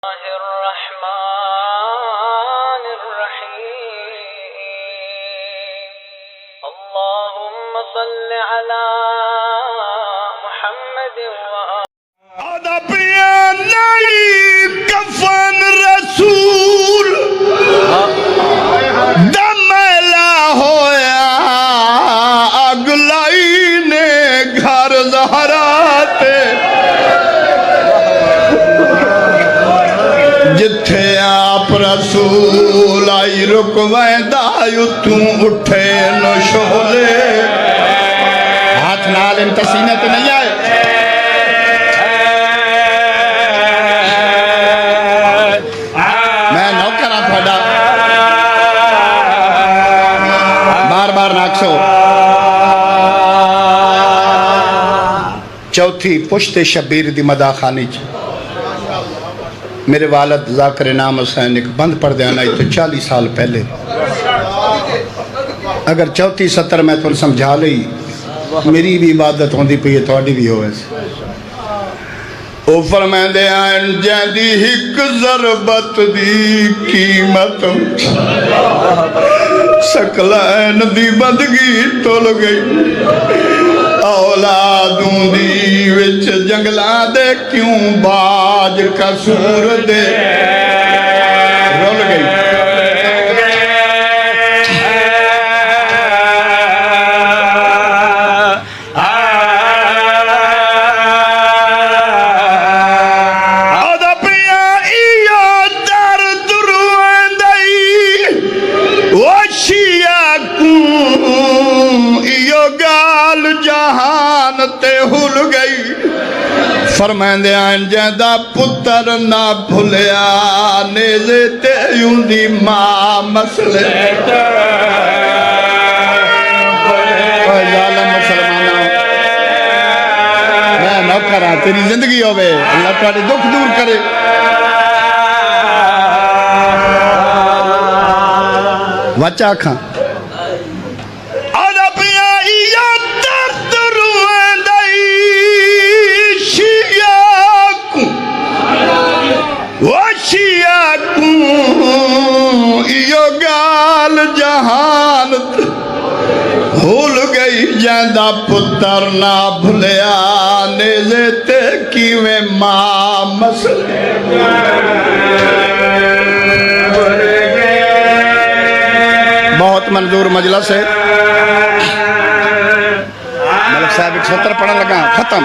الرحمن الرحيم اللهم صل على محمد آدھا پیا نہیں کفن رسول دمیلا ہویا اگلائی نے گھر زہراتے جتھے آپ رسول آئی رکویں دائیو توں اٹھے نو شولے ہاتھ نال انتا سینے تے نہیں آئے میں نوکرہ پھڑا بار بار ناکسو چوتھی پشت شبیر دی مدہ خانی چ میرے والد ذاکر نام حسین ایک بند پڑھ دے آنا تو 40 سال پہلے اگر چوتھی ستر میں تو سمجھا لئی میری بھی عبادت ہوندی پئی ہے توڑی بھی ہوئے سے او فرمائیں دے آئین جیندی ہک ضربت دی قیمت سکلین دی بندگی تول گئی اولادوں دی وچ جنگلہ دے کیوں باج کسور دے رول گئی فرمائیں دے آئین جیندہ پتر نہ بھولیا نیزے تے یوں دی ماں مسئلے اوہ ظالم مسلمانہ میں نوکرہ تیری زندگی ہوئے اللہ تعالی دکھ دور کرے وچا کھاں جہان بھول گئی جیندہ پتر نہ بھولیا نیزے تے کیویں ماں مسئلے بہت منظور مجلس ہے ملک صاحب ایک ستر پڑھا لگا ختم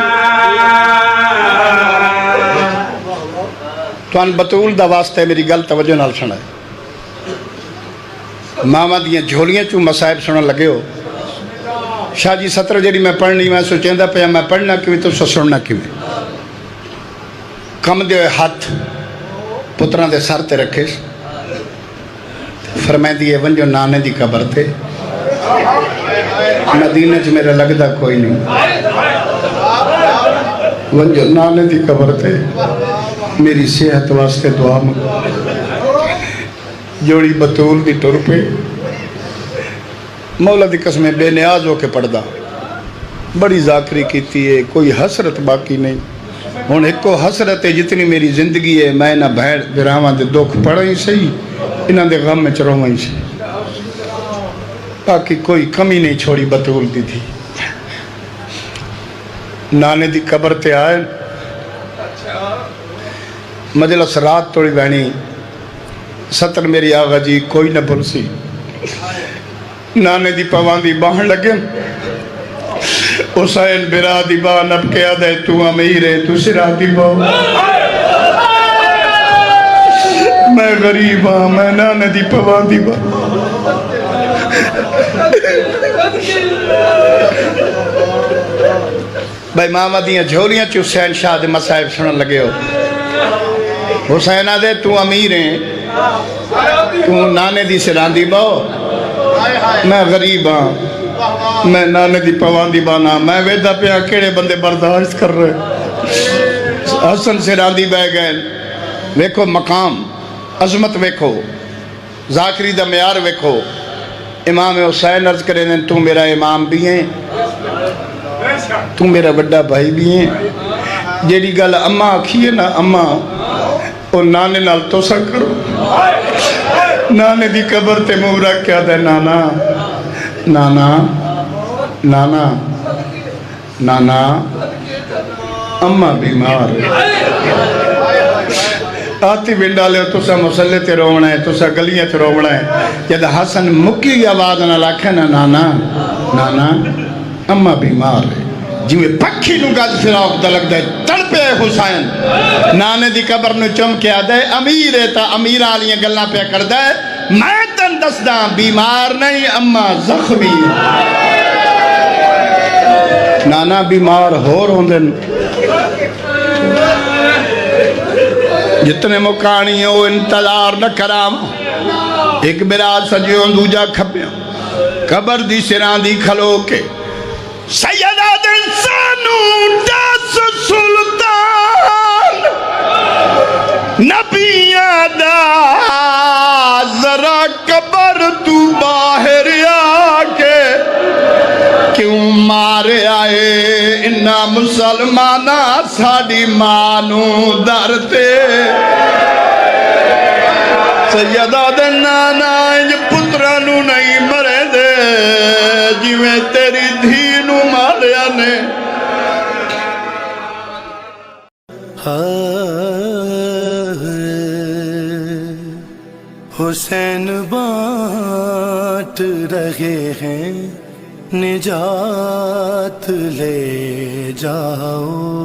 توان بطول دا واسطے میری گل توجہ نال سنا ہے ماما دیاں جھولیاں چوں مسائب سنن لگے ہو شاہ جی ستر جیڑی میں پڑھنی میں سوچیندہ پیا میں پڑھنا کیویں تو سننا کیویں کم دے ہاتھ پتران دے سر تے رکھے فرمائیں دیئے ونجو نانے دی قبر تے مدینہ چ میرا لگدا کوئی نہیں ونجو نانے دی قبر تے میری صحت واسطے دعا منگو جوڑی بطول دی ٹر پہ مولا دی قسمیں بے نیاز ہو کے پڑھ دا بڑی ذاکری کیتی ہے کوئی حسرت باقی نہیں ہون ایک کو حسرت ہے جتنی میری زندگی ہے میں نہ بھیڑ براہاں دے دکھ پڑھیں صحیح انہاں دے غم میں چروہیں صحیح باقی کوئی کمی نہیں چھوڑی بطول دی تھی نانے دی قبر تے آئے مجلس رات توڑی بہنی ستر میری آغا جی کوئی نہ بھول سی نانے دی پوان دی باہن لگے حسین برا دی باہن اب کیا دے تو امیر ہے تو سرا دی باہن میں غریب ہاں میں نانے دی پوان دی باہن بھائی ماما دیاں جھولیاں چو حسین شاہ دے مسائب سنن لگے ہو حسین آدھے تو امیر ہیں تو نانے دی سران دی باؤ میں غریب ہاں میں نانے دی پوان دی بانا میں ویدہ پیا کیڑے بندے برداشت کر رہے حسن سران دی بے گئے ویکھو مقام عظمت ویکھو ذاکری دا معیار ویکھو امام حسین عرض کرے تو میرا امام بھی ہیں تو میرا بڑا بھائی بھی ہیں جیڑی گل اماں آکھی ہے نا اماں او نانے نال تو سا کرو نانے دی قبر تے منہ رکھ کے آدھے نانا نانا نانا نانا اماں بیمار آتی ونڈا لے تو سا مسلے تے رونا ہے تو سا گلیاں تے رونا ہے جد حسن مکی آواز نہ لاکھے نا نانا نانا اماں بیمار ہے جی میں پکھی نو گاز فراق دلگ دے تڑپے حسین نانے دی قبر نو چم کے آدھے امیر ہے تا امیر آلیاں گلنا پہ کر دے میں تن دسداں بیمار نہیں اماں زخمی نانا بیمار ہو روندن جتنے مکانی ہو انتظار نہ کرام ایک براد سجیوں دوجا کھپیوں قبر دی سران دی کھلو کے سیدہ دل سانو دس سلطان نبیاں دا ذرا قبر تو باہر آکے کیوں مارے آئے انہا مسلمانہ ساڑی مانو درتے سیدہ دے نانا انج پترانو نہیں مرے دے جیویں تیری دھینو ماریا نے حسین بانٹ رہے ہیں نجات لے جاؤ